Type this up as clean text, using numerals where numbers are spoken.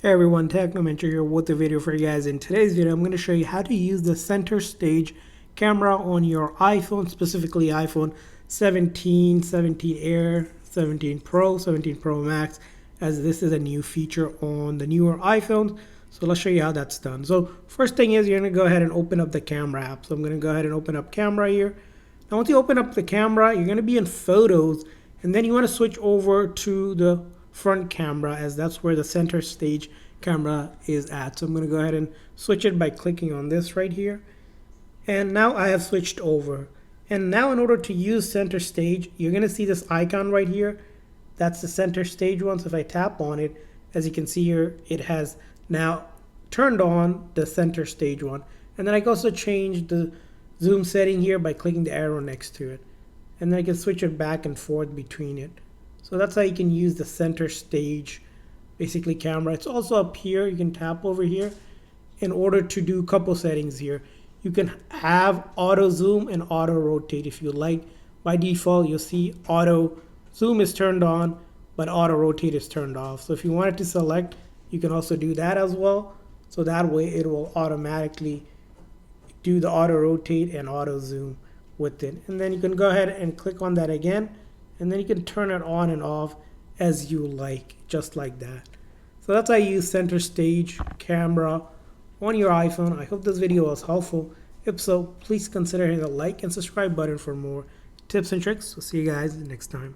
Hey everyone, Technomentor here with a video for you guys. In today's video, I'm going to show you how to use the center stage camera on your iPhone, specifically iPhone 17, 17 Air, 17 Pro, 17 Pro Max, as this is a new feature on the newer iPhones. So let's show you how that's done. So first thing is you're going to go ahead and open up the camera app. So I'm going to go ahead and open up camera here. Now once you open up the camera, you're going to be in photos, and then you want to switch over to the front camera, as that's where the center stage camera is at. So I'm going to go ahead and switch it by clicking on this right here. And now I have switched over. And now in order to use center stage, you're going to see this icon right here. That's the center stage one. So if I tap on it, as you can see here, it has now turned on the center stage one. And then I can also change the zoom setting here by clicking the arrow next to it. And then I can switch it back and forth between it. So that's how you can use the center stage, basically, camera. It's also up here. You can tap over here in order to do a couple settings here. You can have auto zoom and auto rotate if you like. By default, you'll see auto zoom is turned on, but auto rotate is turned off. So if you wanted to select, you can also do that as well. So that way it will automatically do the auto rotate and auto zoom with it. And then you can go ahead and click on that again. And then you can turn it on and off as you like, just like that. So that's how you use center stage camera on your iPhone. I hope this video was helpful. If so, please consider hitting the like and subscribe button for more tips and tricks. We'll see you guys next time.